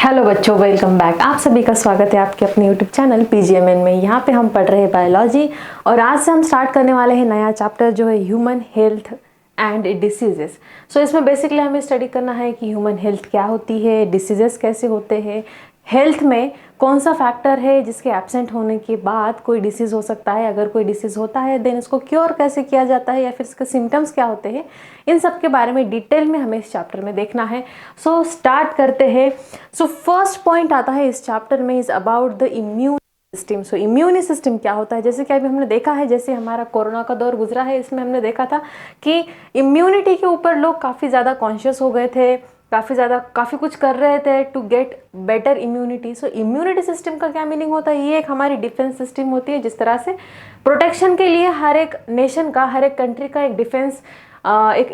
Hello बच्चों, welcome back. आप सभी का स्वागत है आपके अपने यूट्यूब चैनल PGMN में। यहाँ पे हम पढ़ रहे हैं बायोलॉजी और आज से हम स्टार्ट करने वाले हैं नया चैप्टर जो है ह्यूमन हेल्थ एंड डिसीजेस। सो इसमें बेसिकली हमें स्टडी करना है कि ह्यूमन हेल्थ क्या होती है, डिसीजेस कैसे होते हैं, हेल्थ में कौन सा फैक्टर है जिसके एब्सेंट होने के बाद कोई डिसीज़ हो सकता है, अगर कोई डिसीज़ होता है देन इसको क्योर कैसे किया जाता है या फिर इसके सिम्टम्स क्या होते हैं, इन सब के बारे में डिटेल में हमें इस चैप्टर में देखना है। सो स्टार्ट करते हैं। सो फर्स्ट पॉइंट आता है इस चैप्टर में is about the immune system. So immune system क्या होता है, जैसे कि अभी हमने देखा है, जैसे हमारा कोरोना का दौर गुजरा है, इसमें हमने देखा था कि इम्यूनिटी के ऊपर लोग काफ़ी ज़्यादा कॉन्शियस हो गए थे, काफ़ी कुछ कर रहे थे to get better immunity. So immunity system का क्या मीनिंग होता है, ये एक हमारी डिफेंस सिस्टम होती है। जिस तरह से प्रोटेक्शन के लिए हर एक नेशन का, हर एक कंट्री का एक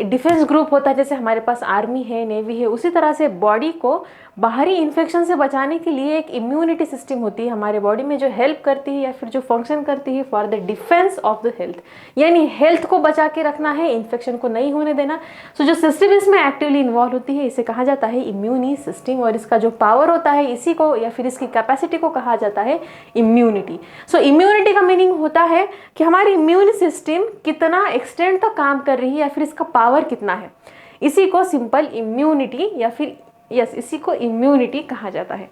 डिफेंस ग्रुप होता है, जैसे हमारे पास आर्मी है, नेवी है, उसी तरह से बॉडी को बाहरी इन्फेक्शन से बचाने के लिए एक इम्यूनिटी सिस्टम होती है हमारे बॉडी में, जो हेल्प करती है या फिर जो फंक्शन करती है for the defence of the health, यानी हेल्थ को बचा के रखना है, इन्फेक्शन को नहीं होने देना। सो जो सिस्टम इसमें एक्टिवली इन्वॉल्व होती है इसे कहा जाता है इम्यूनी सिस्टम, और इसका जो पावर होता है इसी को या फिर इसकी कैपेसिटी को कहा जाता है इम्यूनिटी। सो इम्यूनिटी का मीनिंग होता है कि हमारी इम्यून सिस्टम कितना एक्सटेंड तक काम कर रही है या फिर इसका पावर कितना है, इसी को सिंपल इम्यूनिटी या फिर इसी को इम्यूनिटी कहा जाता है।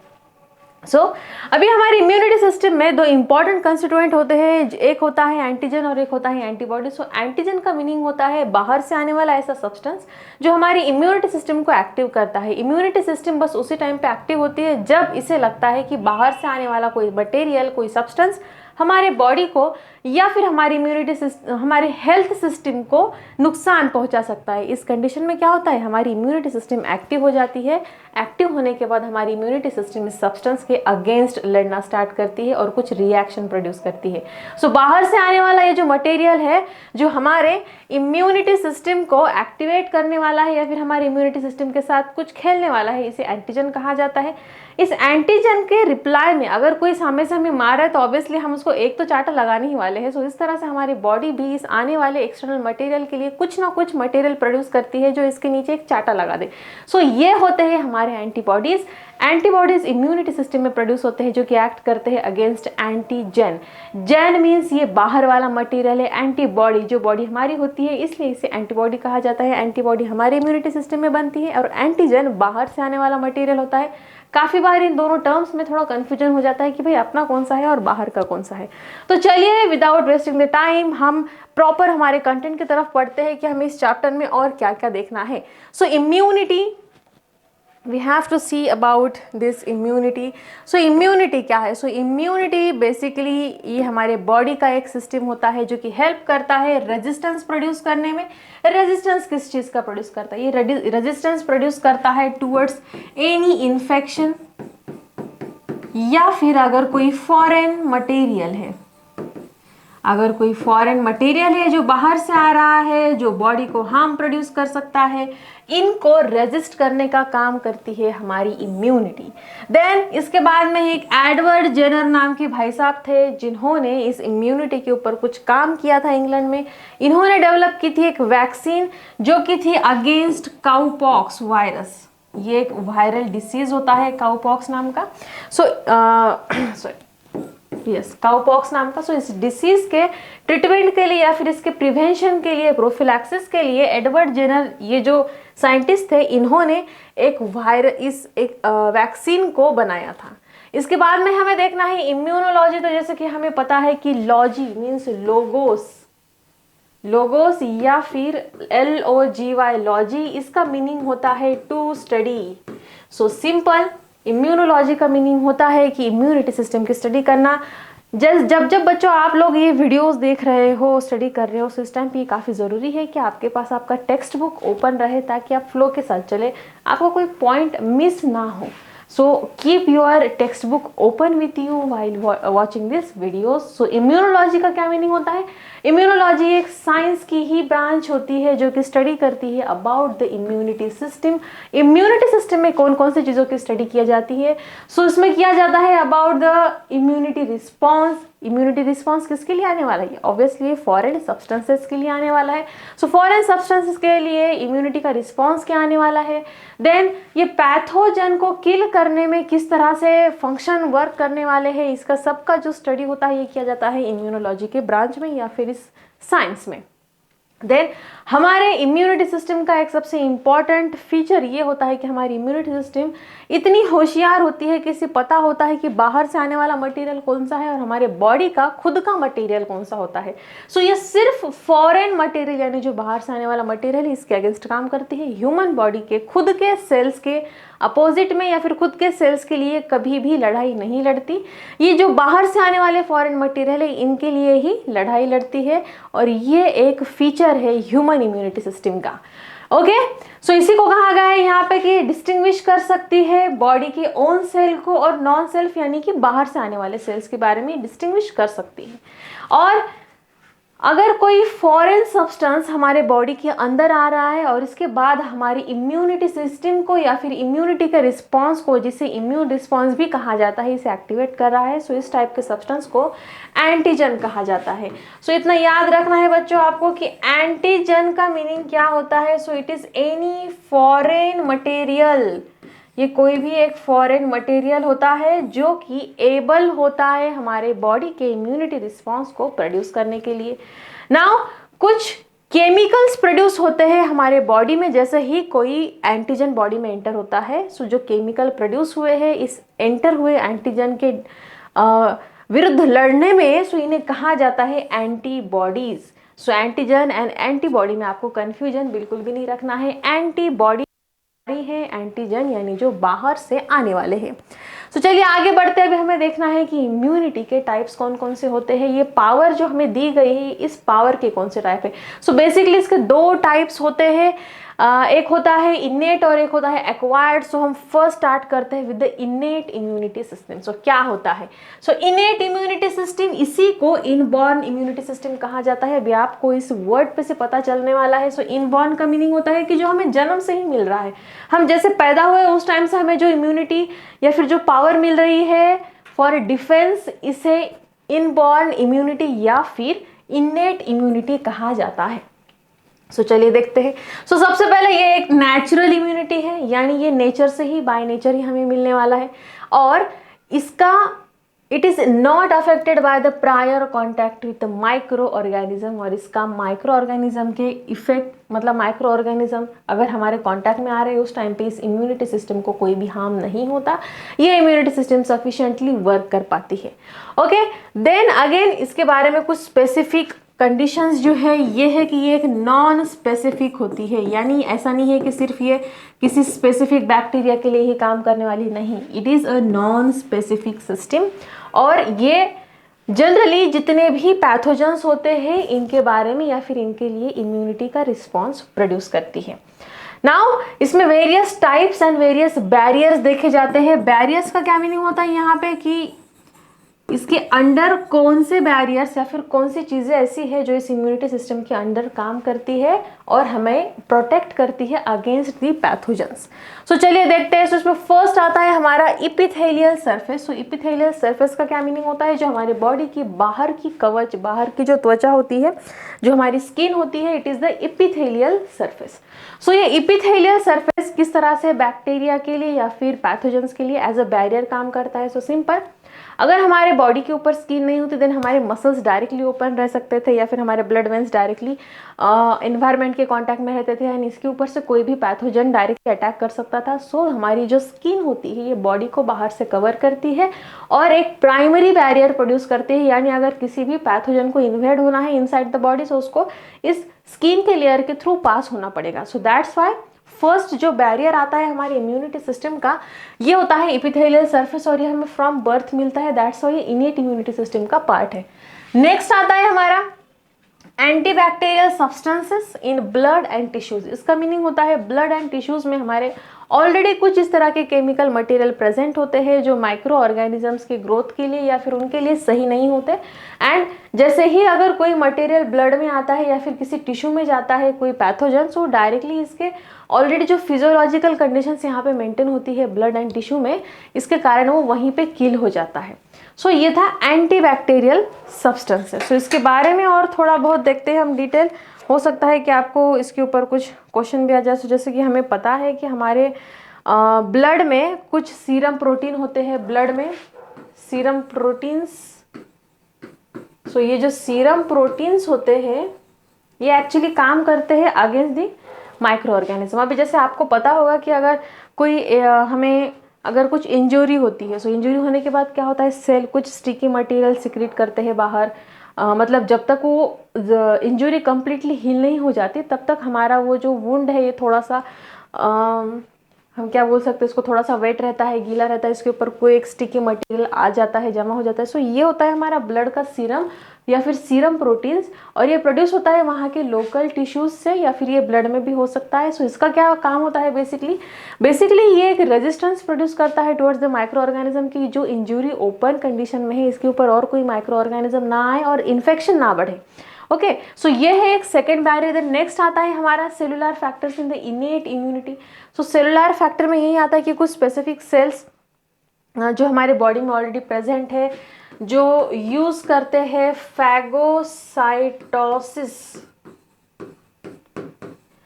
अभी हमारे इम्यूनिटी सिस्टम में दो इंपॉर्टेंट कंस्टिट्यूएंट होते हैं, एक होता है एंटीजन और एक होता है एंटीबॉडी। एंटीजन का मीनिंग होता है बाहर से आने वाला ऐसा सब्सटेंस जो हमारी इम्यूनिटी सिस्टम को एक्टिव करता है। इम्यूनिटी सिस्टम बस उसी टाइम पे एक्टिव होती है जब इसे लगता है कि बाहर से आने वाला कोई मटेरियल, कोई सब्सटेंस हमारे बॉडी को या फिर हमारी इम्यूनिटी सिस्टम, हमारे हेल्थ सिस्टम को नुकसान पहुंचा सकता है। इस कंडीशन में क्या होता है, हमारी इम्यूनिटी सिस्टम एक्टिव हो जाती है। एक्टिव होने के बाद हमारी इम्यूनिटी सिस्टम इस सब्सटेंस के अगेंस्ट लड़ना स्टार्ट करती है और कुछ रिएक्शन प्रोड्यूस करती है। बाहर से आने वाला ये जो मटेरियल है जो हमारे इम्यूनिटी सिस्टम को एक्टिवेट करने वाला है या फिर हमारे इम्यूनिटी सिस्टम के साथ कुछ खेलने वाला है, इसे एंटीजन कहा जाता है। इस एंटीजन के रिप्लाई में अगर कोई सामने से हमें मार रहा है तो ऑब्वियसली हम उसको एक तो चाटा लगाने ही वाले हैं। इस तरह से हमारी बॉडी भी इस आने वाले एक्सटर्नल मटेरियल के लिए कुछ ना कुछ मटेरियल प्रोड्यूस करती है जो इसके नीचे एक चाटा लगा दे। ये होते हैं हमारे एंटीबॉडीज। एंटीबॉडीज इम्यूनिटी सिस्टम में प्रोड्यूस होते हैं जो कि एक्ट करते हैं अगेंस्ट एंटीजन। जेन मीन्स ये बाहर वाला मटेरियल है, एंटीबॉडी जो बॉडी हमारी होती है, इसलिए इसे एंटीबॉडी कहा जाता है। एंटीबॉडी हमारे इम्यूनिटी सिस्टम में बनती है और एंटीजन बाहर से आने वाला मटेरियल होता है। काफ़ी बार इन दोनों टर्म्स में थोड़ा कन्फ्यूजन हो जाता है कि भाई अपना कौन सा है और बाहर का कौन सा है। तो चलिए विदाउट वेस्टिंग द टाइम हम प्रॉपर हमारे कंटेंट की तरफ पढ़ते हैं कि हमें इस चैप्टर में और क्या क्या देखना है। Immunity, we have to see about this immunity. Immunity क्या है? इम्यूनिटी बेसिकली ये हमारे बॉडी का एक सिस्टम होता है जो कि हेल्प करता है रेजिस्टेंस प्रोड्यूस करने में। रेजिस्टेंस किस चीज़ का प्रोड्यूस करता है? ये रेजिस्टेंस प्रोड्यूस करता है टूवर्ड्स एनी इन्फेक्शन या फिर अगर कोई फॉरेन मटेरियल है, अगर कोई फॉरेन मटेरियल है जो बाहर से आ रहा है, जो बॉडी को हार्म प्रोड्यूस कर सकता है, इनको रेजिस्ट करने का काम करती है हमारी इम्यूनिटी। देन इसके बाद में एक एडवर्ड जेनर नाम के भाई साहब थे जिन्होंने इस इम्यूनिटी के ऊपर कुछ काम किया था इंग्लैंड में। इन्होंने डेवलप की थी एक वैक्सीन जो कि थी अगेंस्ट काउपॉक्स वायरस। ये एक वायरल डिसीज होता है काउपॉक्स नाम का। काउपॉक्स नाम का। इस डिसीज के ट्रीटमेंट के लिए या फिर इसके प्रिवेंशन के लिए, प्रोफिलैक्सिस के लिए एडवर्ड जेनर ये जो साइंटिस्ट थे, इन्होंने एक वैक्सीन को बनाया था। इसके बाद में हमें देखना है इम्यूनोलॉजी। तो जैसे कि हमें पता है कि लॉजी मीन्स लोगोस या फिर LOGY लॉजी, इसका मीनिंग होता है टू स्टडी। सिंपल इम्यूनोलॉजी का मीनिंग होता है कि इम्यूनिटी सिस्टम की स्टडी करना। जब बच्चों आप लोग ये वीडियोस देख रहे हो, स्टडी कर रहे हो, इस टाइम पे ये काफ़ी ज़रूरी है कि आपके पास आपका टेक्स्ट बुक ओपन रहे ताकि आप फ्लो के साथ चले, आपको कोई पॉइंट मिस ना हो। Keep your text book open with you while watching this video. Immunology का क्या मीनिंग होता है? इम्यूनोलॉजी एक साइंस की ही ब्रांच होती है जो कि स्टडी करती है about the immunity system. Immunity system में कौन कौन सी चीज़ों की स्टडी किया जाती है? इसमें किया जाता है about the immunity response, immunity response किसके लिए आने वाला है? ऑब्वियसली फॉरेन सब्सटेंसेस के लिए आने वाला है। सो फॉरेन सब्सटेंसेस के लिए इम्यूनिटी का रिस्पॉन्स क्या आने वाला है? देन ये पैथोजन को किल करने में किस तरह से फंक्शन वर्क करने वाले हैं, इसका सबका जो स्टडी होता है ये किया जाता है इम्यूनोलॉजी के ब्रांच में या फिर इस साइंस में। देन हमारे इम्यूनिटी सिस्टम का एक सबसे इम्पॉर्टेंट फीचर ये होता है कि हमारी इम्यूनिटी सिस्टम इतनी होशियार होती है कि इसे पता होता है कि बाहर से आने वाला मटेरियल कौन सा है और हमारे बॉडी का खुद का मटेरियल कौन सा होता है। सो ये सिर्फ फॉरेन मटेरियल यानी जो बाहर से आने वाला मटेरियल है इसके अगेंस्ट काम करती है। ह्यूमन बॉडी के खुद के सेल्स के अपोजिट में या फिर खुद के सेल्स के लिए कभी भी लड़ाई नहीं लड़ती। ये जो बाहर से आने वाले फॉरेन मटेरियल है इनके लिए ही लड़ाई लड़ती है और ये एक फीचर है ह्यूमन इम्यूनिटी सिस्टम का। ओके, सो इसी को कहा गया है यहाँ पे कि डिस्टिंग्विश कर सकती है बॉडी के ओन सेल को और नॉन सेल्फ यानी कि बाहर से आने वाले सेल्स के बारे में डिस्टिंग्विश कर सकती है। और अगर कोई फॉरेन सब्सटेंस हमारे बॉडी के अंदर आ रहा है और इसके बाद हमारी इम्यूनिटी सिस्टम को या फिर इम्यूनिटी के रिस्पॉन्स को, जिसे इम्यून रिस्पॉन्स भी कहा जाता है, इसे एक्टिवेट कर रहा है, सो इस टाइप के सब्सटेंस को एंटीजन कहा जाता है। सो इतना याद रखना है बच्चों आपको कि एंटीजन का मीनिंग क्या होता है। So it is any foreign material, ये कोई भी एक फॉरेन मटेरियल होता है जो कि एबल होता है हमारे बॉडी के इम्यूनिटी रिस्पॉन्स को प्रोड्यूस करने के लिए। नाउ कुछ केमिकल्स प्रोड्यूस होते हैं हमारे बॉडी में जैसे ही कोई एंटीजन बॉडी में एंटर होता है। सो जो केमिकल प्रोड्यूस हुए हैं इस एंटर हुए एंटीजन के विरुद्ध लड़ने में, सो इन्हें कहा जाता है antibodies. So antigen and antibody में आपको कंफ्यूजन बिल्कुल भी नहीं रखना है। एंटीबॉडी है एंटीजन यानी जो बाहर से आने वाले हैं। तो चलिए आगे बढ़ते हैं। अभी हमें देखना है कि इम्यूनिटी के टाइप्स कौन कौन से होते हैं, ये पावर जो हमें दी गई है इस पावर के कौन से टाइप है। सो बेसिकली इसके दो टाइप्स होते हैं, एक होता है इनेट और एक होता है एक्वायर्ड। सो हम फर्स्ट स्टार्ट करते हैं with the innate immunity system. So क्या होता है? सो इनेट इम्यूनिटी सिस्टम, इसी को इनबॉर्न इम्यूनिटी सिस्टम कहा जाता है। अभी आपको इस वर्ड पे से पता चलने वाला है। सो इनबॉर्न का मीनिंग होता है कि जो हमें जन्म से ही मिल रहा है, हम जैसे पैदा हुए उस टाइम से हमें जो इम्यूनिटी या फिर जो पावर मिल रही है फॉर डिफेंस, इसे इनबॉर्न इम्यूनिटी या फिर इनेट इम्यूनिटी कहा जाता है। सो चलिए देखते हैं। सो सबसे पहले ये एक नेचुरल इम्यूनिटी है, यानी ये नेचर से ही, बाय नेचर ही हमें मिलने वाला है और इसका it is not affected by the prior contact with micro organism. और इसका माइक्रो ऑर्गेनिज्म के इफेक्ट, मतलब माइक्रो ऑर्गेनिज्म अगर हमारे कॉन्टैक्ट में आ रहे हैं उस टाइम पे इस इम्यूनिटी सिस्टम को कोई भी हार्म नहीं होता, ये इम्यूनिटी सिस्टम सफिशिएंटली वर्क कर पाती है। ओके, देन अगेन इसके बारे में कुछ स्पेसिफिक कंडीशंस जो है ये है कि ये एक नॉन स्पेसिफिक होती है, यानी ऐसा नहीं है कि सिर्फ ये किसी स्पेसिफिक बैक्टीरिया के लिए ही काम करने वाली, नहीं, it is a non specific system. और ये जनरली जितने भी पैथोजेंस होते हैं इनके बारे में या फिर इनके लिए इम्यूनिटी का रिस्पॉन्स प्रोड्यूस करती है। नाउ इसमें various types and various barriers देखे जाते हैं। बैरियर्स का क्या मीनिंग होता है यहाँ पे कि इसके अंडर कौन से बैरियर्स या फिर कौन सी चीज़ें ऐसी है जो इस इम्यूनिटी सिस्टम के अंडर काम करती है और हमें प्रोटेक्ट करती है अगेंस्ट दी पैथोजेंस। सो चलिए देखते हैं। सो इसमें फर्स्ट आता है हमारा इपिथेलियल सरफेस। सो इपिथेलियल सरफेस का क्या मीनिंग होता है? जो हमारे बॉडी की बाहर की कवच, बाहर की जो त्वचा होती है, जो हमारी स्किन होती है, it is the epithelial surface. So ये इपिथेलियल सरफेस किस तरह से बैक्टीरिया के लिए या फिर पैथोजेंस के लिए एज अ बैरियर काम करता है? सो सिंपल, अगर हमारे बॉडी के ऊपर स्किन नहीं होती देन हमारे मसल्स डायरेक्टली ओपन रह सकते थे या फिर हमारे ब्लड वेन्स डायरेक्टली एनवायरनमेंट के कांटेक्ट में रहते थे, यानी इसके ऊपर से कोई भी पैथोजन डायरेक्टली अटैक कर सकता था। सो हमारी जो स्किन होती है ये बॉडी को बाहर से कवर करती है और एक प्राइमरी बैरियर प्रोड्यूस करती है, यानी अगर किसी भी पैथोजन को इन्वेड होना है इनसाइड द बॉडी, सो उसको इस स्किन के लेयर के थ्रू पास होना पड़ेगा। सो दैट्स वाई फर्स्ट जो बैरियर आता है हमारे इम्यूनिटी सिस्टम का ये होता है इपिथेलियल सरफेस और ये हमें फ्रॉम बर्थ मिलता है। दैट्स वाई ये इनेट इम्यूनिटी सिस्टम का पार्ट है। नेक्स्ट आता है हमारा antibacterial substances in blood and tissues. इसका मीनिंग होता है ब्लड एंड टिश्यूज में हमारे ऑलरेडी कुछ इस तरह के केमिकल मटेरियल प्रेजेंट होते हैं जो माइक्रो ऑर्गेनिजम्स की ग्रोथ के लिए या फिर उनके लिए सही नहीं होते। एंड जैसे ही अगर कोई मटेरियल ब्लड में आता है या फिर किसी टिश्यू में जाता है कोई पैथोजन, सो डायरेक्टली इसके ऑलरेडी जो फिजियोलॉजिकल कंडीशंस यहाँ पे मेंटेन होती है ब्लड एंड टिश्यू में, इसके कारण वो वहीं पे किल हो जाता है। सो ये था एंटीबैक्टीरियल सब्सटेंसेस। सो इसके बारे में और थोड़ा बहुत देखते हैं हम डिटेल। हो सकता है कि आपको इसके ऊपर कुछ क्वेश्चन भी आ जाए। जैसे कि हमें पता है कि हमारे ब्लड में कुछ सीरम प्रोटीन होते हैं, ब्लड में सीरम प्रोटीन्स। सो ये जो सीरम प्रोटीन्स होते हैं ये एक्चुअली काम करते हैं अगेंस्ट दी माइक्रो ऑर्गेनिज्म। अभी जैसे आपको पता होगा कि अगर कोई हमें अगर कुछ इंजरी होती है, सो इंजरी होने के बाद क्या होता है, सेल कुछ स्टिकी मटेरियल सिक्रीट करते हैं बाहर। मतलब जब तक वो इंजरी कम्प्लीटली हील नहीं हो जाती तब तक हमारा वो जो वुंड है ये थोड़ा सा हम क्या बोल सकते हैं, इसको थोड़ा सा वेट रहता है, गीला रहता है, इसके ऊपर कोई एक स्टिकी मटेरियल आ जाता है, जमा हो जाता है। सो ये होता है हमारा ब्लड का सीरम या फिर सीरम प्रोटीन्स, और ये प्रोड्यूस होता है वहाँ के लोकल टिश्यूज से या फिर ये ब्लड में भी हो सकता है। सो इसका क्या काम होता है, बेसिकली ये एक रेजिस्टेंस प्रोड्यूस करता है टुवर्ड्स द माइक्रो ऑर्गेनिज्म की जो इंजुरी ओपन कंडीशन में है इसके ऊपर और कोई माइक्रो ऑर्गेनिज्म ना आए और इन्फेक्शन ना बढ़े। ओके, सो ये है एक सेकेंड बैरियर। देन नेक्स्ट आता है हमारा cellular factors in the innate immunity. So cellular factor में यही आता है कि कुछ स्पेसिफिक सेल्स जो हमारे बॉडी में ऑलरेडी प्रेजेंट है जो यूज करते हैं फैगोसाइटोसिस।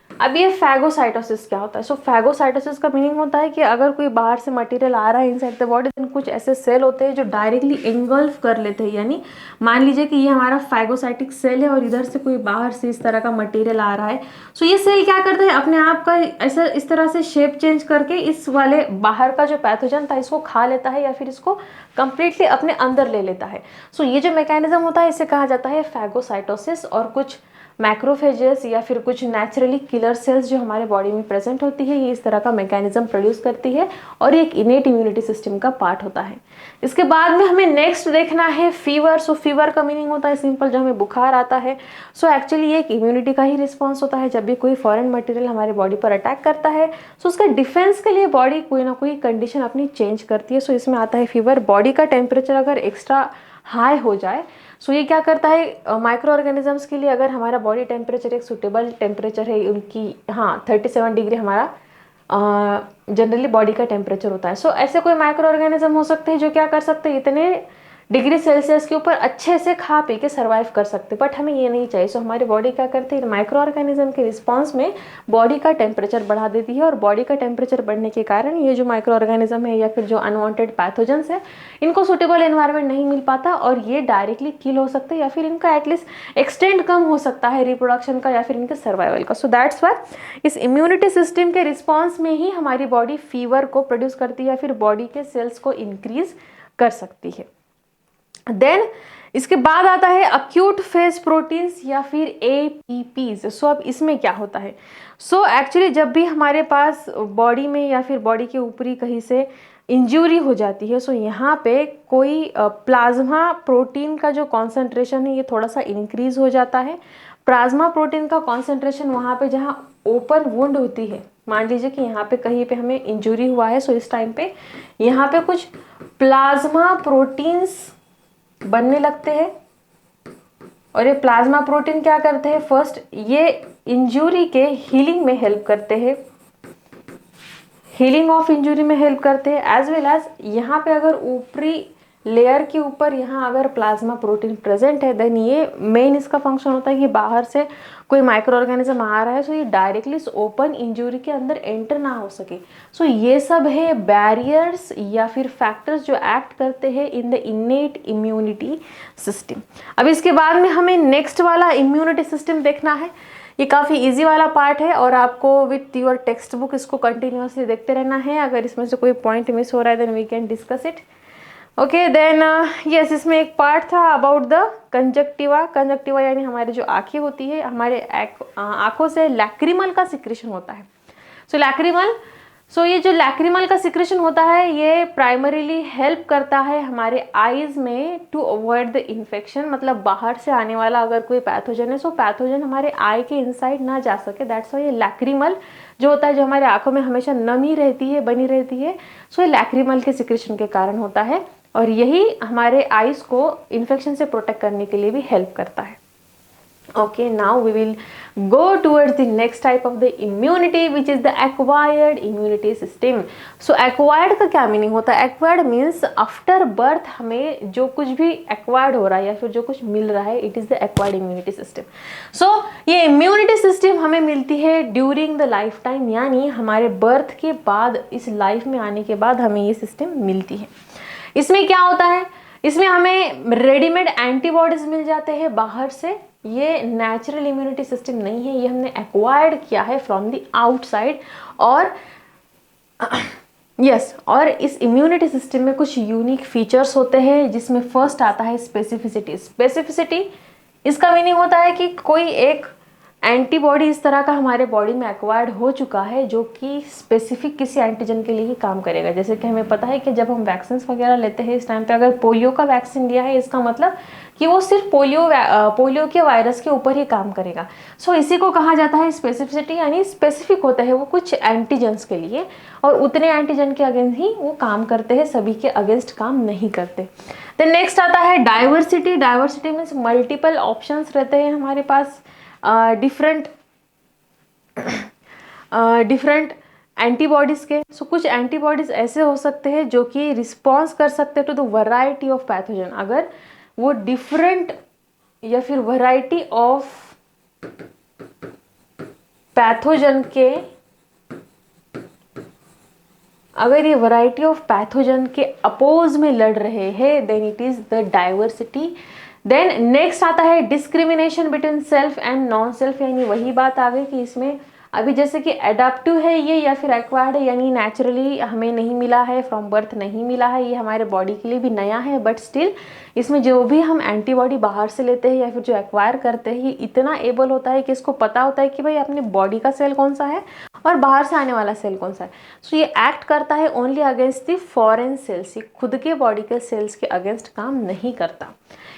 अब ये फैगोसाइटोसिस क्या होता है? सो फैगोसाइटोसिस का मीनिंग होता है कि अगर कोई बाहर से मटेरियल आ रहा है इनसाइड द बॉडी, देन कुछ ऐसे सेल होते हैं जो डायरेक्टली एंगल्फ कर लेते हैं। यानी मान लीजिए कि ये हमारा फैगोसाइटिक सेल है और इधर से कोई बाहर से इस तरह का मटेरियल आ रहा है। सो ये सेल क्या करता है, अपने आप का ऐसा इस तरह से शेप चेंज करके इस वाले बाहर का जो पैथोजन था इसको खा लेता है या फिर इसको कंप्लीटली अपने अंदर ले लेता है। सो ये जो मैकेनिज्म होता है इसे कहा जाता है फैगोसाइटोसिस। और कुछ मैक्रोफेजेस या फिर कुछ नेचुरली किलर सेल्स जो हमारे बॉडी में प्रेजेंट होती है ये इस तरह का मैकेनिज्म प्रोड्यूस करती है और ये एक इनेट इम्यूनिटी सिस्टम का पार्ट होता है। इसके बाद में हमें नेक्स्ट देखना है फीवर। सो फीवर का मीनिंग होता है सिंपल, जो हमें बुखार आता है। सो एक्चुअली ये एक इम्यूनिटी का ही रिस्पॉन्स होता है। जब भी कोई फॉरेन मटेरियल हमारे बॉडी पर अटैक करता है सो उसका डिफेंस के लिए बॉडी कोई ना कोई कंडीशन अपनी चेंज करती है। सो इसमें आता है फीवर। बॉडी का टेम्परेचर अगर एक्स्ट्रा हाई हो जाए सो ये क्या करता है, माइक्रो ऑर्गेनिजम्स के लिए अगर हमारा बॉडी टेम्परेचर एक सुटेबल टेम्परेचर है उनकी, 37 डिग्री हमारा जनरली बॉडी का टेम्परेचर होता है। सो ऐसे कोई माइक्रो ऑर्गेनिज्म हो सकते हैं जो क्या कर सकते हैं, इतने डिग्री सेल्सियस के ऊपर अच्छे से खा पी के सर्वाइव कर सकते, बट हमें ये नहीं चाहिए। सो हमारी बॉडी क्या करती है, माइक्रो ऑर्गेनिज्म के रिस्पॉन्स में बॉडी का टेम्परेचर बढ़ा देती है और बॉडी का टेम्परेचर बढ़ने के कारण ये जो माइक्रो ऑर्गेनिज्म है या फिर जो अनवांटेड पैथोजेंस है इनको सुटेबल एनवायरनमेंट नहीं मिल पाता और ये डायरेक्टली किल हो सकते हैं या फिर इनका एटलीस्ट एक्सटेंड कम हो सकता है रिप्रोडक्शन का या फिर इनके सर्वाइवल का। सो दैट्स वाई इस इम्यूनिटी सिस्टम के रिस्पॉन्स में ही हमारी बॉडी फीवर को प्रोड्यूस करती है या फिर बॉडी के सेल्स को इंक्रीज कर सकती है। देन इसके बाद आता है अक्यूट फेज प्रोटीन्स या फिर APPs। सो अब इसमें क्या होता है, सो एक्चुअली जब भी हमारे पास बॉडी में या फिर बॉडी के ऊपरी कहीं से इंजरी हो जाती है सो यहाँ पे कोई प्लाज्मा प्रोटीन का जो कॉन्सेंट्रेशन है ये थोड़ा सा इंक्रीज हो जाता है। प्लाज्मा प्रोटीन का कॉन्सेंट्रेशन वहाँ पे जहाँ ओपन वुंड होती है, मान लीजिए कि यहाँ पे कहीं पे हमें इंजरी हुआ है सो इस टाइम पे यहाँ पे कुछ प्लाज्मा प्रोटीन्स बनने लगते हैं और ये प्लाज्मा प्रोटीन क्या करते हैं, फर्स्ट ये इंजरी के हीलिंग में हेल्प करते हैं, हीलिंग ऑफ इंजरी में हेल्प करते हैं, एज वेल एज यहाँ पे अगर ऊपरी लेयर के ऊपर यहाँ अगर प्लाज्मा प्रोटीन प्रेजेंट है देन ये मेन इसका फंक्शन होता है कि बाहर से कोई माइक्रो ऑर्गेनिज्म आ रहा है सो ये डायरेक्टली इस ओपन इंजरी के अंदर एंटर ना हो सके। सो ये सब है बैरियर्स या फिर फैक्टर्स जो एक्ट करते हैं in the innate immunity system. अब इसके बाद में हमें नेक्स्ट वाला इम्यूनिटी सिस्टम देखना है। ये काफ़ी इजी वाला पार्ट है और आपको विथ योर टेक्स्ट बुक इसको कंटिन्यूसली देखते रहना है। अगर इसमें से कोई पॉइंट मिस हो रहा है then we can discuss it. Okay then yes, इसमें एक पार्ट था अबाउट द कंजक्टिवा। कंजक्टिवा यानी हमारी जो आँखें होती है, हमारे आँखों से लैक्रिमल का सिक्रेशन होता है। सो ये जो लैक्रिमल का सिक्रेशन होता है ये प्राइमरीली हेल्प करता है हमारे आईज में टू अवॉइड द इन्फेक्शन। मतलब बाहर से आने वाला अगर कोई पैथोजन है सो पैथोजन हमारे आई के इनसाइड ना जा सके। दैट्स वाई ये लैक्रिमल जो होता है, जो हमारे आंखों में हमेशा नमी रहती है, बनी रहती है, सो ये लैक्रिमल के सिक्रेशन के कारण होता है और यही हमारे आईज को इन्फेक्शन से प्रोटेक्ट करने के लिए भी हेल्प करता है। Okay, now we will go towards the next type of the immunity, which is the acquired immunity system. So acquired का क्या मीनिंग होता है? Acquired means after birth हमें जो कुछ भी acquired हो रहा है या फिर जो कुछ मिल रहा है, it is the acquired immunity system. So ये immunity system हमें मिलती है during the lifetime, यानी हमारे birth के बाद, इस life में आने के बाद हमें ये system मिलती है. इसमें क्या होता है? इसमें हमें रेडीमेड एंटीबॉडीज मिल जाते हैं बाहर से. ये नेचुरल इम्यूनिटी सिस्टम नहीं है, ये हमने एक्वायर्ड किया है फ्रॉम द आउटसाइड. और और इस इम्यूनिटी सिस्टम में कुछ यूनिक फीचर्स होते हैं, जिसमें फर्स्ट आता है स्पेसिफिसिटी. स्पेसिफिसिटी इसका मीनिंग होता है कि कोई एक एंटीबॉडी इस तरह का हमारे बॉडी में एक्वायर्ड हो चुका है जो कि स्पेसिफिक किसी एंटीजन के लिए ही काम करेगा. जैसे कि हमें पता है कि जब हम वैक्सीन वगैरह लेते हैं इस टाइम पे, अगर पोलियो का वैक्सीन लिया है, इसका मतलब कि वो सिर्फ पोलियो के वायरस के ऊपर ही काम करेगा. सो इसी को कहा जाता है स्पेसिफिसिटी, यानी स्पेसिफिक होता है वो कुछ एंटीजन्स के लिए, और उतने एंटीजन के अगेंस्ट ही वो काम करते हैं, सभी के अगेंस्ट काम नहीं करते. देन नेक्स्ट आता है diversity. Diversity means multiple options रहते हैं हमारे पास, डिफरेंट एंटीबॉडीज़ के. सो कुछ एंटीबॉडीज़ ऐसे हो सकते हैं जो कि रिस्पॉन्स कर सकते हैं to the variety of pathogen. अगर वो डिफरेंट या फिर वैरायटी ऑफ पैथोजन के, अगर ये वैरायटी ऑफ पैथोजन के अपोज में लड़ रहे हैं, then it is the diversity. Then next आता है discrimination between self and non self, यानी वही बात आ गई कि इसमें अभी जैसे कि एडाप्टिव है ये या फिर एक्वायर्ड है, यानी नेचुरली हमें नहीं मिला है, फ्रॉम बर्थ नहीं मिला है, ये हमारे बॉडी के लिए भी नया है, बट स्टिल इसमें जो भी हम एंटीबॉडी बाहर से लेते हैं या फिर जो एक्वायर करते हैं, ये इतना एबल होता है कि इसको पता होता है कि भाई अपने बॉडी का सेल कौन सा है और बाहर से आने वाला सेल कौन सा है. सो ये एक्ट करता है only against the foreign cells, ये खुद के बॉडी के सेल्स के अगेंस्ट काम नहीं करता.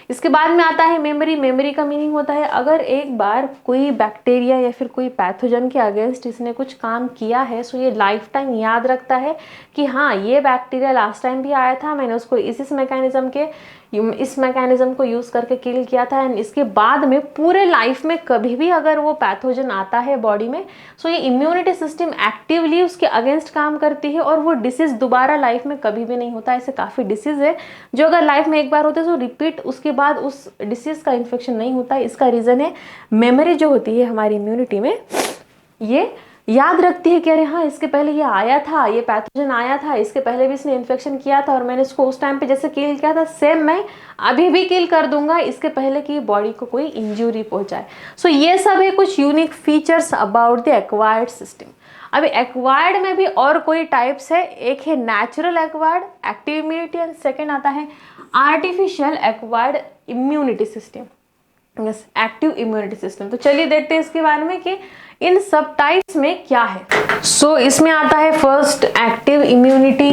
इसके बाद में आता है मेमोरी. मेमोरी का मीनिंग होता है अगर एक बार कोई बैक्टीरिया या फिर कोई पैथोजन के अगेंस्ट इसने कुछ काम किया है, सो ये लाइफ टाइम याद रखता है कि हाँ ये बैक्टीरिया लास्ट टाइम भी आया था, मैंने उसको इस मैकेनिज्म को यूज़ करके किल किया था. एंड इसके बाद में पूरे लाइफ में कभी भी अगर वो पैथोजन आता है बॉडी में, सो ये इम्यूनिटी सिस्टम एक्टिवली उसके अगेंस्ट काम करती है और वो डिसीज़ दोबारा लाइफ में कभी भी नहीं होता. ऐसे काफ़ी डिसीज़ है जो अगर लाइफ में एक बार होते हैं तो रिपीट उसके बाद उस डिसीज़ का इन्फेक्शन नहीं होता है. इसका रीज़न है मेमोरी जो होती है हमारी इम्यूनिटी में, ये याद रखती है कि अरे हाँ इसके पहले ये आया था, ये पैथोजन आया था, इसके पहले भी इसने इन्फेक्शन किया था और मैंने इसको उस टाइम पे जैसे किल किया था, सेम मैं अभी भी किल कर दूंगा इसके पहले कि बॉडी को कोई इंजरी पहुंचाए. सो ये सब है कुछ unique features about the acquired system. अभी एक्वायर्ड में भी और कोई टाइप्स है. एक है natural acquired active immunity and second आता है artificial acquired immunity system, yes active immunity system. तो चलिए देखते हैं इसके बारे में कि इन सब टाइप्स में क्या है. सो इसमें आता है फर्स्ट एक्टिव इम्यूनिटी.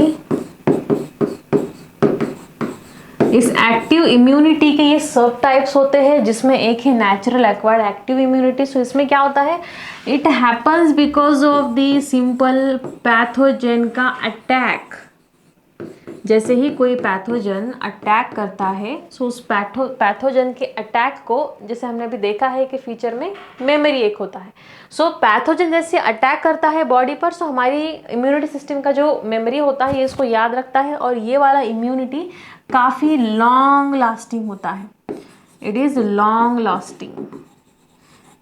इस एक्टिव इम्यूनिटी के ये सब टाइप्स होते हैं, जिसमें एक है नेचुरल एक्वायर्ड एक्टिव इम्यूनिटी. सो इसमें क्या होता है, it happens because of the simple pathogen का अटैक. जैसे ही कोई पैथोजन अटैक करता है, सो उस पैथोजन के अटैक को, जैसे हमने अभी देखा है कि फीचर में मेमोरी एक होता है. सो पैथोजन जैसे अटैक करता है बॉडी पर, सो हमारी इम्यूनिटी सिस्टम का जो मेमोरी होता है ये इसको याद रखता है और ये वाला इम्यूनिटी काफ़ी लॉन्ग लास्टिंग होता है. इट इज़ लॉन्ग लास्टिंग,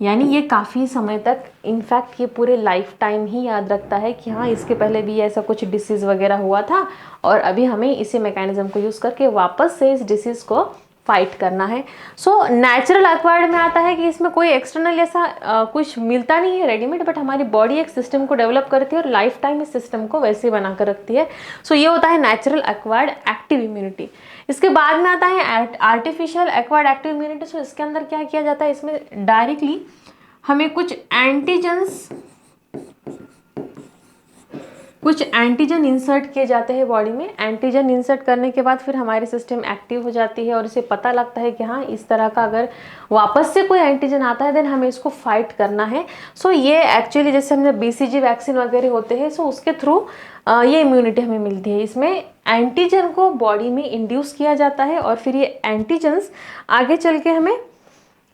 यानी ये काफ़ी समय तक, इनफैक्ट ये पूरे लाइफ टाइम ही याद रखता है कि हाँ इसके पहले भी ऐसा कुछ डिसीज़ वगैरह हुआ था और अभी हमें इसी मैकेनिज्म को यूज़ करके वापस से इस डिसीज़ को फाइट करना है. सो नेचुरल एक्वायर्ड में आता है कि इसमें कोई एक्सटर्नल ऐसा कुछ मिलता नहीं है रेडीमेड, बट हमारी बॉडी एक सिस्टम को डेवलप करती है और लाइफ टाइम इस सिस्टम को वैसे ही बना कर रखती है. सो ये होता है नेचुरल एक्वायर्ड एक्टिव इम्यूनिटी. इसके बाद में आता है आर्टिफिशियल एक्वायर्ड एक्टिव इम्यूनिटी. सो इसके अंदर क्या किया जाता है, इसमें डायरेक्टली हमें कुछ एंटीजन इंसर्ट किए जाते हैं बॉडी में. एंटीजन इंसर्ट करने के बाद फिर हमारी सिस्टम एक्टिव हो जाती है और इसे पता लगता है कि हाँ इस तरह का अगर वापस से कोई एंटीजन आता है देन हमें इसको फाइट करना है. सो ये एक्चुअली जैसे हमने BCG वैक्सीन वगैरह होते हैं, सो उसके थ्रू ये इम्यूनिटी हमें मिलती है. इसमें एंटीजन को बॉडी में इंड्यूस किया जाता है और फिर ये एंटीजन्स आगे चल के हमें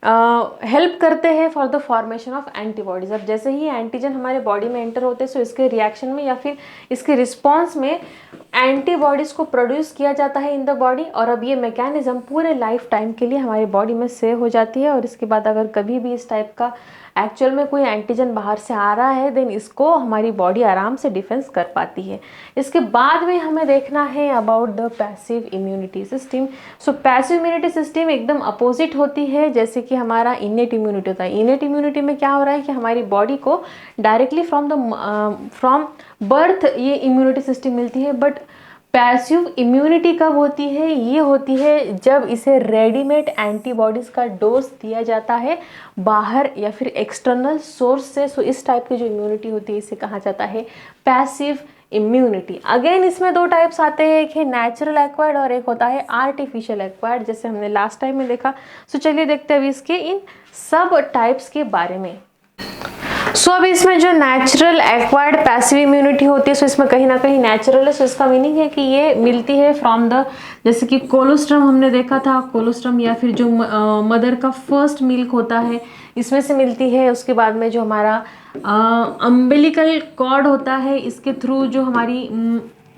हेल्प करते हैं for the formation of antibodies. अब जैसे ही एंटीजन हमारे बॉडी में एंटर होते हैं, सो इसके रिएक्शन में या फिर इसके रिस्पॉन्स में एंटीबॉडीज को प्रोड्यूस किया जाता है इन द बॉडी, और अब ये मैकेनिज्म पूरे लाइफ टाइम के लिए हमारी बॉडी में सेव हो जाती है। और इसके बाद अगर कभी भी इस टाइप का एक्चुअल में कोई एंटीजन बाहर से आ रहा है, देन इसको हमारी बॉडी आराम से डिफेंस कर पाती है। इसके बाद में हमें देखना है about the passive immunity system. So passive immunity system एकदम अपोजिट होती है जैसे कि हमारा इनेट इम्यूनिटी होता है। इनेट इम्यूनिटी में क्या हो रहा है कि हमारी बॉडी को डायरेक्टली फ्रॉम बर्थ ये इम्यूनिटी सिस्टम मिलती है, बट पैसिव इम्यूनिटी कब होती है? ये होती है जब इसे रेडीमेड एंटीबॉडीज़ का डोज दिया जाता है बाहर या फिर एक्सटर्नल सोर्स से। सो इस टाइप की जो इम्यूनिटी होती है इसे कहा जाता है पैसिव इम्यूनिटी। अगेन इसमें दो टाइप्स आते हैं, एक है नेचुरल एक्वायर्ड और एक होता है आर्टिफिशियल एक्वायर्ड, जैसे हमने लास्ट टाइम में देखा। सो चलिए देखते हैं अभी इसके इन सब टाइप्स के बारे में। सो अब इसमें जो नेचुरल एक्वायर्ड पैसिव इम्यूनिटी होती है, सो इसमें कहीं ना कहीं नेचुरल है। सो इसका मीनिंग है कि ये मिलती है फ्रॉम द, जैसे कि कोलोस्ट्रम हमने देखा था, कोलोस्ट्रम या फिर जो मदर का फर्स्ट मिल्क होता है इसमें से मिलती है। उसके बाद में जो हमारा अम्बिलिकल कॉर्ड होता है, इसके थ्रू जो हमारी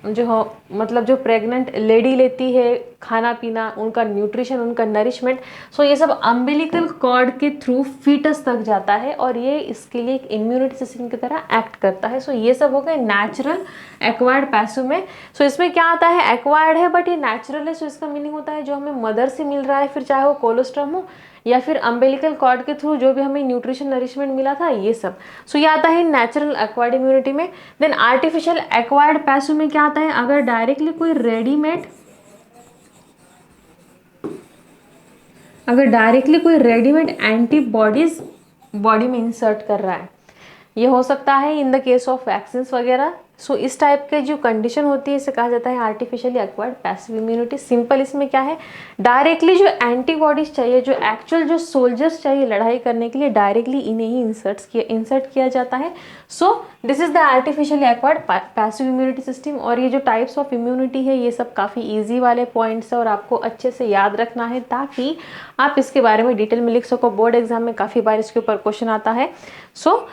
मतलब जो प्रेग्नेंट लेडी लेती है खाना पीना, उनका न्यूट्रिशन, उनका नरिशमेंट, सो ये सब अम्बिलिकल कॉर्ड के थ्रू फीटस तक जाता है और ये इसके लिए एक इम्यूनिटी सिस्टम की तरह एक्ट करता है। सो ये सब हो गए नेचुरल एक्वायर्ड पैसिव में। सो इसमें क्या आता है, एक्वायर्ड है बट ये नेचुरल है। सो इसका मीनिंग होता है जो हमें मदर से मिल रहा है, फिर चाहे वो कोलोस्ट्रम हो या फिर अम्बिलिकल कॉर्ड के थ्रू जो भी हमें न्यूट्रिशन नरिशमेंट मिला था, ये सब। सो ये आता है नेचुरल एक्वायर्ड इम्यूनिटी में। देन आर्टिफिशियल एक्वायर्ड पैसिव में क्या आता है, अगर डायरेक्टली कोई रेडीमेड एंटीबॉडीज बॉडी में इंसर्ट कर रहा है, ये हो सकता है in the case of vaccine वगैरह। सो इस टाइप के जो कंडीशन होती है इसे कहा जाता है artificially acquired passive immunity. Simple इसमें क्या है, डायरेक्टली जो एंटीबॉडीज चाहिए, जो एक्चुअल जो सोल्जर्स चाहिए लड़ाई करने के लिए, डायरेक्टली इन्हें ही इंसर्ट किया जाता है। So this is the artificially acquired passive immunity system. और ये जो टाइप्स ऑफ इम्यूनिटी है ये सब काफ़ी ईजी वाले पॉइंट्स है और आपको अच्छे से याद रखना है ताकि आप इसके बारे में डिटेल में लिख सको। बोर्ड एग्जाम में काफ़ी बार इसके ऊपर क्वेश्चन आता है। सो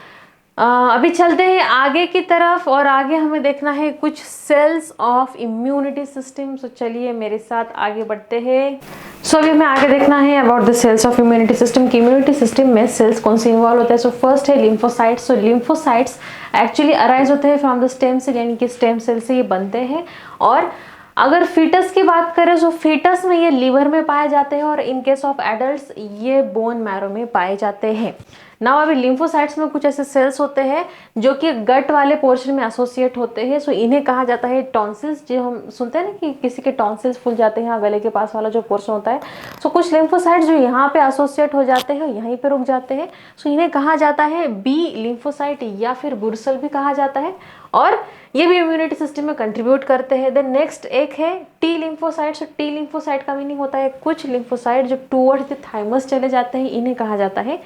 अभी चलते हैं आगे की तरफ और आगे हमें देखना है कुछ सेल्स ऑफ इम्यूनिटी सिस्टम। सो चलिए मेरे साथ आगे बढ़ते हैं। सो अभी हमें आगे देखना है about the cells of immunity system की इम्यूनिटी सिस्टम में सेल्स कौन से इन्वॉल्व होते हैं। सो फर्स्ट है lymphocytes. So lymphocytes actually arise होते हैं फ्रॉम द स्टेम सेल, यानी कि स्टेम सेल से ये बनते हैं। और अगर फीटस की बात करें तो फीटस में ये लीवर में पाए जाते हैं और इन केस ऑफ एडल्ट्स ये बोन मैरो में पाए जाते हैं। नाउ अभी लिम्फोसाइट्स में कुछ ऐसे सेल्स होते हैं जो कि गट वाले पोर्शन में एसोसिएट होते हैं। सो इन्हें कहा जाता है टॉन्सिल्स। जो हम सुनते हैं ना कि किसी के टॉन्सिल्स फूल जाते हैं, गले के पास वाला जो पोर्शन होता है। सो कुछ लिम्फोसाइट्स जो यहाँ पे एसोसिएट हो जाते हैं, यहीं पे रुक जाते हैं। सो इन्हें कहा जाता है बी लिम्फोसाइट या फिर बुर्सल भी कहा जाता है, और ये भी इम्यूनिटी सिस्टम में कंट्रीब्यूट करते हैं। देन नेक्स्ट एक है T lymphocyte. So T lymphocyte का मीनिंग होता है कुछ लिम्फोसाइट जो टूवर्ड्स द थाइमस चले जाते हैं, इन्हें कहा जाता है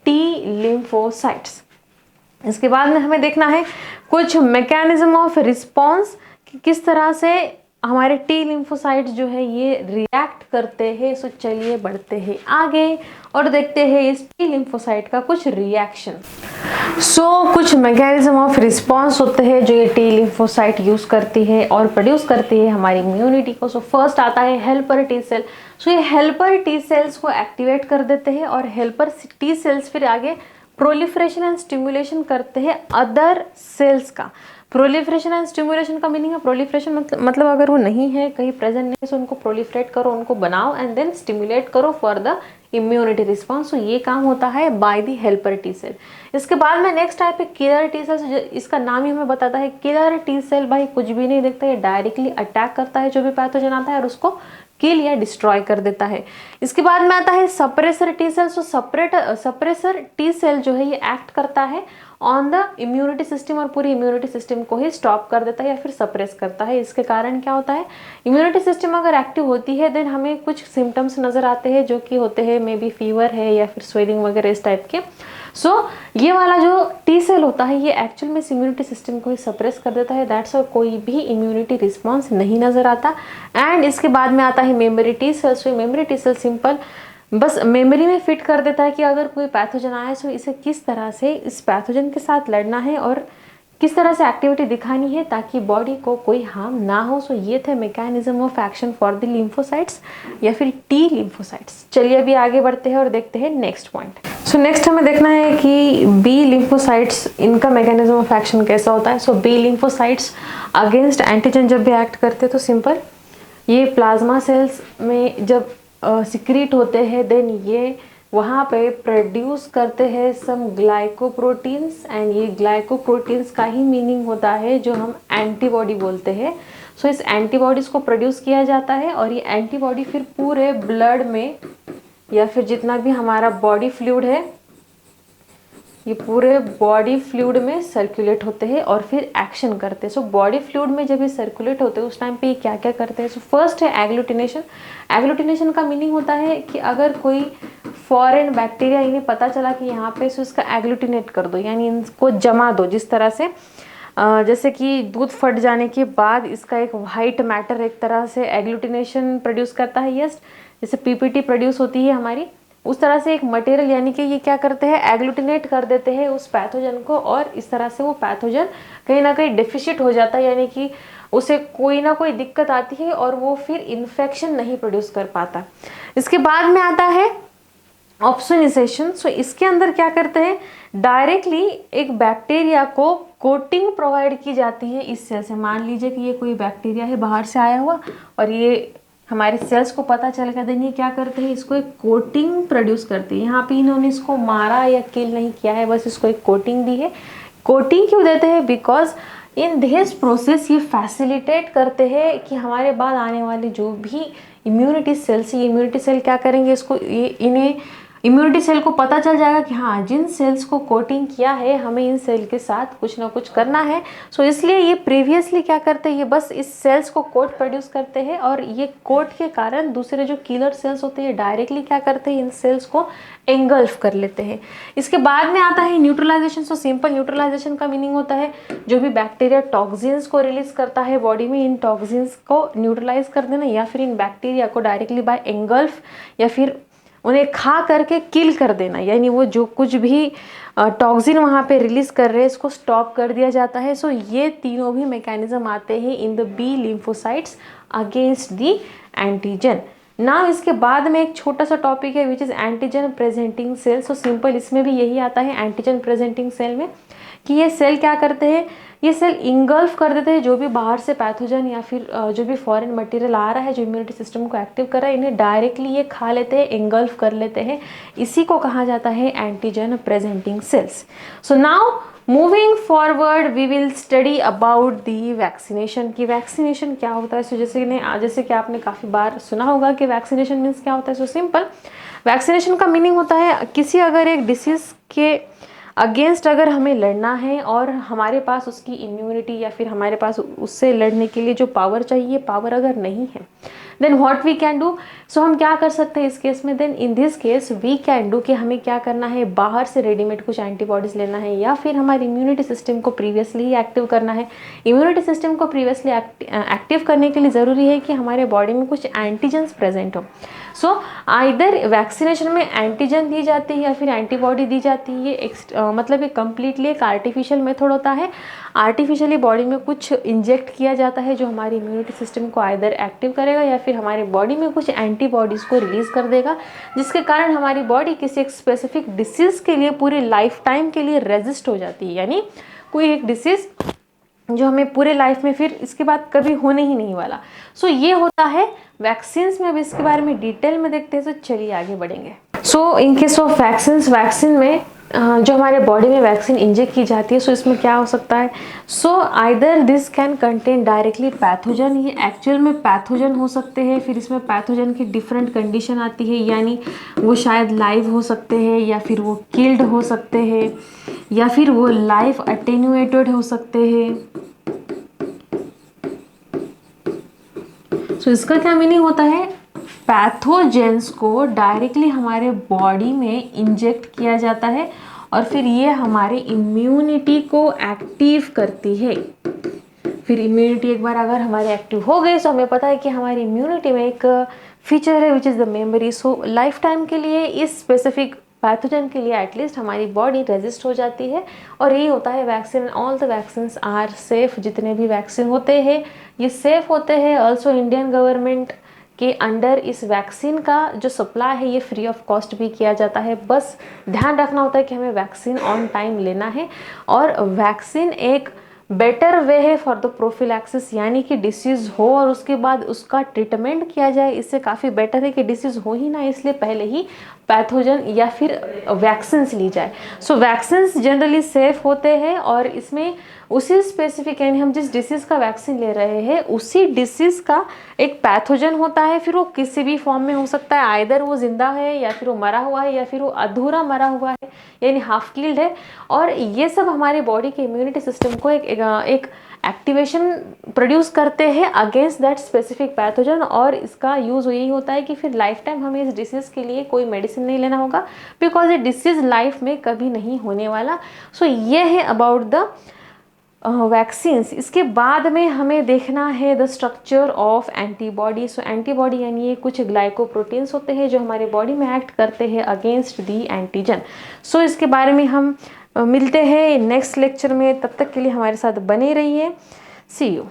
टी लिम्फोसाइट्स। इसके बाद में हमें देखना है कुछ मैकेनिज्म ऑफ रिस्पॉन्स कि किस तरह से हमारे टी लिम्फोसाइट्स जो है ये रिएक्ट करते हैं। सो चलिए बढ़ते हैं आगे और देखते हैं इस टी लिम्फोसाइट का कुछ रिएक्शन। सो कुछ मैकेनिज्म ऑफ रिस्पॉन्स होते हैं जो ये टी लिम्फोसाइट यूज करती है और प्रोड्यूस करती है हमारी इम्यूनिटी को। सो फर्स्ट आता है हेल्पर टी सेल। सो ये हेल्पर टी सेल्स को एक्टिवेट कर देते हैं और हेल्पर टी सेल्स फिर आगे प्रोलिफरेशन एंड स्टिमुलेशन करते हैं अदर सेल्स का। प्रोलिफरेशन एंड स्टिमुलेशन का मीनिंग है, प्रोलिफरेशन मतलब अगर वो नहीं है, कहीं प्रेजेंट नहीं है, तो उनको प्रोलिफरेट करो, उनको बनाओ एंड देन स्टिमुलेट करो फॉर द इम्यूनिटी रिस्पॉन्स। तो ये काम होता है by the helper T cell. इसके बाद में नेक्स्ट टाइप है किलर टी सेल। इसका नाम ही हमें बताता है किलर टी सेल। भाई कुछ भी नहीं देखता, ये डायरेक्टली अटैक करता है जो भी पैथोजन आता है और उसको किल या डिस्ट्रॉय कर देता है। इसके बाद में आता है सप्रेसर टी सेल। सो सप्रेसर टी सेल जो है ये एक्ट करता है ऑन द इम्यूनिटी सिस्टम और पूरी इम्यूनिटी सिस्टम को ही स्टॉप कर देता है या फिर सप्रेस करता है। इसके कारण क्या होता है, इम्यूनिटी सिस्टम अगर एक्टिव होती है देन हमें कुछ सिम्टम्स नजर आते हैं जो कि होते हैं मे बी फीवर है या फिर स्वेलिंग वगैरह इस टाइप के। सो ये वाला जो टी सेल होता है ये एक्चुअल में इम्यूनिटी सिस्टम को ही सप्रेस कर देता है। दैट्स व्हाई कोई भी इम्यूनिटी रिस्पॉन्स नहीं नजर आता। एंड इसके बाद में आता है मेमोरी टी सेल। सो मेमोरी टी सेल सिंपल बस मेमोरी में फिट कर देता है कि अगर कोई पैथोजन आया तो इसे किस तरह से इस पैथोजन के साथ लड़ना है और किस तरह से एक्टिविटी दिखानी है ताकि बॉडी को कोई हार्म ना हो। सो ये थे mechanism of action for the lymphocytes या फिर टी लिम्फोसाइट्स। चलिए अभी आगे बढ़ते हैं और देखते हैं नेक्स्ट पॉइंट। सो नेक्स्ट हमें देखना है कि बी लिम्फोसाइट्स, इनका मैकेनिज्म ऑफ एक्शन कैसा होता है। सो बी लिम्फोसाइट्स अगेंस्ट एंटीजन जब भी एक्ट करते हैं तो सिंपल ये प्लाज्मा सेल्स में जब सिक्रीट होते हैं देन ये वहाँ पे प्रोड्यूस करते हैं सम ग्लाइकोप्रोटीन्स एंड ये ग्लाइकोप्रोटीन्स का ही मीनिंग होता है जो हम एंटीबॉडी बोलते हैं। सो इस एंटीबॉडीज़ को प्रोड्यूस किया जाता है और ये एंटीबॉडी फिर पूरे ब्लड में या फिर जितना भी हमारा बॉडी फ्लूइड है ये पूरे बॉडी फ्लूइड में सर्कुलेट होते हैं और फिर एक्शन करते हैं। सो बॉडी फ्लूइड में जब ये सर्कुलेट होते हैं उस टाइम पे ये क्या क्या करते हैं। सो फर्स्ट है एग्लूटिनेशन। एग्लूटिनेशन का मीनिंग होता है कि अगर कोई फॉरेन बैक्टीरिया इन्हें पता चला कि यहाँ पे सो इसका एग्लूटिनेट कर दो, यानी इनको जमा दो। जिस तरह से जैसे कि दूध फट जाने के बाद इसका एक वाइट मैटर एक तरह से एग्लूटिनेशन प्रोड्यूस करता है, यस, जैसे पीपीटी प्रोड्यूस होती है हमारी, उस तरह से एक मटेरियल यानी कि ये क्या करते हैं एग्लूटिनेट कर देते हैं उस पैथोजन को और इस तरह से वो पैथोजन कहीं ना कहीं डिफिशिट हो जाता है, यानी कि उसे कोई ना कोई दिक्कत आती है और वो फिर इन्फेक्शन नहीं प्रोड्यूस कर पाता। इसके बाद में आता है ऑप्सोनाइजेशन। सो इसके अंदर क्या करते हैं डायरेक्टली एक बैक्टीरिया को कोटिंग प्रोवाइड की जाती है इस सेल से। मान लीजिए कि ये कोई बैक्टीरिया है बाहर से आया हुआ और ये हमारे सेल्स को पता चल गया, देन ये क्या करते हैं इसको एक कोटिंग प्रोड्यूस करती है। यहाँ पे इन्होंने इसको मारा या किल नहीं किया है, बस इसको एक कोटिंग दी है। कोटिंग क्यों देते हैं? बिकॉज इन दिस प्रोसेस ये फैसिलिटेट करते हैं कि हमारे बाद आने वाले जो भी इम्यूनिटी सेल्स, ये इम्यूनिटी सेल क्या करेंगे इसको, ये इन्हें इम्यूनिटी सेल को पता चल जाएगा कि हाँ जिन सेल्स को कोटिंग किया है हमें इन सेल के साथ कुछ ना कुछ करना है। सो इसलिए ये प्रीवियसली क्या करते हैं, ये बस इस सेल्स को कोट प्रोड्यूस करते हैं और ये कोट के कारण दूसरे जो किलर सेल्स होते हैं डायरेक्टली क्या करते हैं इन सेल्स को एंगल्फ कर लेते हैं। इसके बाद में आता है न्यूट्रलाइजेशन। सो सिंपल न्यूट्रलाइजेशन का मीनिंग होता है जो भी बैक्टीरिया टॉक्सिन्स को रिलीज करता है बॉडी में, इन टॉक्सिन्स को न्यूट्रलाइज कर देना या फिर इन बैक्टीरिया को डायरेक्टली बाय एंगल्फ या फिर उन्हें खा करके किल कर देना, यानी वो जो कुछ भी टॉक्सिन वहाँ पे रिलीज कर रहे हैं इसको स्टॉप कर दिया जाता है। सो ये तीनों भी मैकेनिज्म आते हैं in the B lymphocytes against the antigen. ना इसके बाद में एक छोटा सा टॉपिक है which is antigen presenting cell. So simple इसमें भी यही आता है एंटीजन प्रेजेंटिंग सेल में कि ये सेल क्या करते हैं, ये सेल इंगल्फ कर देते हैं जो भी बाहर से पैथोजन या फिर जो भी फॉरेन मटेरियल आ रहा है जो इम्यूनिटी सिस्टम को एक्टिव कर रहा है, इन्हें डायरेक्टली ये खा लेते हैं, इंगल्फ कर लेते हैं। इसी को कहा जाता है antigen presenting cells. So now moving forward we will study about the vaccination की वैक्सीनेशन क्या होता है। सो जैसे कि आपने काफ़ी बार सुना होगा कि वैक्सीनेशन मीन्स क्या होता है। सो सिंपल वैक्सीनेशन का मीनिंग होता है किसी अगर एक डिसीज़ के अगेंस्ट अगर हमें लड़ना है और हमारे पास उसकी इम्यूनिटी या फिर हमारे पास उससे लड़ने के लिए जो पावर चाहिए पावर अगर नहीं है then what we can do. So हम क्या कर सकते हैं इस केस में, then in this case we can do कि हमें क्या करना है, बाहर से रेडीमेड कुछ एंटीबॉडीज़ लेना है या फिर हमारे इम्यूनिटी सिस्टम को प्रीवियसली ही एक्टिव करना है। इम्यूनिटी सिस्टम को प्रीवियसली एक्टिव करने के लिए ज़रूरी है कि हमारे बॉडी में कुछ एंटीजन्स प्रेजेंट हो। सो आइदर वैक्सीनेशन में एंटीजन दी जाती है या फिर एंटीबॉडी दी जाती है। ये मतलब ये कम्प्लीटली एक आर्टिफिशियल मेथड होता है। आर्टिफिशियली बॉडी में कुछ इंजेक्ट किया जाता है जो हमारी इम्यूनिटी सिस्टम को आइदर एक्टिव करेगा या फिर हमारे बॉडी में कुछ एंटीबॉडीज़ को रिलीज़ कर देगा जिसके कारण हमारी बॉडी किसी एक स्पेसिफिक डिसीज़ के लिए पूरी लाइफ टाइम के लिए रेजिस्ट हो जाती है, यानी कोई एक डिसीज़ जो हमें पूरे लाइफ में फिर इसके बाद कभी होने ही नहीं वाला। सो ये होता है वैक्सीन्स में। अब इसके बारे में डिटेल में देखते हैं, तो चलिए आगे बढ़ेंगे। सो इन केस ऑफ वैक्सीन में जो हमारे बॉडी में वैक्सीन इंजेक्ट की जाती है सो इसमें क्या हो सकता है। So either this can contain directly pathogen, ये एक्चुअल में पैथोजन हो सकते हैं। फिर इसमें पैथोजन की डिफरेंट कंडीशन आती है, यानी वो शायद लाइव हो सकते हैं या फिर वो किल्ड हो सकते हैं या फिर वो लाइव अटेन्यूएटेड हो सकते हैं। सो इसका क्या मीनिंग होता है, पैथोजेंस को डायरेक्टली हमारे बॉडी में इंजेक्ट किया जाता है और फिर ये हमारे इम्यूनिटी को एक्टिव करती है। फिर इम्यूनिटी एक बार अगर हमारे एक्टिव हो गई तो हमें पता है कि हमारी इम्यूनिटी में एक फीचर है which is the memory. So life time के लिए इस स्पेसिफिक पैथोजन के लिए एटलीस्ट हमारी बॉडी रेजिस्ट हो जाती है। और यही होता है vaccine. All the vaccine are safe. जितने भी वैक्सीन होते हैं ये सेफ होते हैं। ऑल्सो इंडियन गवर्नमेंट के अंडर इस वैक्सीन का जो सप्लाई है ये फ्री ऑफ कॉस्ट भी किया जाता है। बस ध्यान रखना होता है कि हमें वैक्सीन ऑन टाइम लेना है। और वैक्सीन एक बेटर वे है फॉर द प्रोफिलैक्सिस, यानी कि डिसीज़ हो और उसके बाद उसका ट्रीटमेंट किया जाए। इससे काफ़ी बेटर है कि डिसीज़ हो ही ना, इसलिए पहले ही पैथोजन या फिर वैक्सीन्स ली जाए। सो वैक्सीन्स जनरली सेफ होते हैं और इसमें उसी स्पेसिफिक, यानी हम जिस डिसीज़ का वैक्सीन ले रहे हैं उसी डिसीज़ का एक पैथोजन होता है। फिर वो किसी भी फॉर्म में हो सकता है, आइदर वो जिंदा है या फिर वो मरा हुआ है या फिर वो अधूरा मरा हुआ है, यानी हाफ किल्ड है। और ये सब हमारे बॉडी के इम्यूनिटी सिस्टम को एक एक्टिवेशन प्रोड्यूस करते हैं अगेंस्ट दैट स्पेसिफिक पैथोजन। और इसका यूज़ यही होता है कि फिर लाइफ टाइम हमें इस डिसीज़ के लिए कोई मेडिसिन नहीं लेना होगा, बिकॉज ये डिसीज़ लाइफ में कभी नहीं होने वाला। सो ये है अबाउट द वैक्सीन्स। इसके बाद में हमें देखना है the structure of antibody. So antibody यानी ये कुछ ग्लाइकोप्रोटीन्स होते हैं जो हमारे बॉडी में एक्ट करते हैं अगेंस्ट दी एंटीजन। सो इसके बारे में हम मिलते हैं नेक्स्ट लेक्चर में। तब तक के लिए हमारे साथ बने रहिए। सी यू।